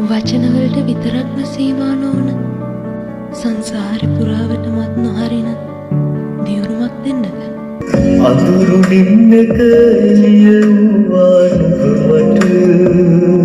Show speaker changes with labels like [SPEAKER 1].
[SPEAKER 1] වචනවලට විතරක්ම සීමා නොවන සංසාරේ පුරාවටමත් නොහරින දියුණුවක් දෙන්නද?
[SPEAKER 2] අඳුරු නින්නක එළිය වූ වානුක මට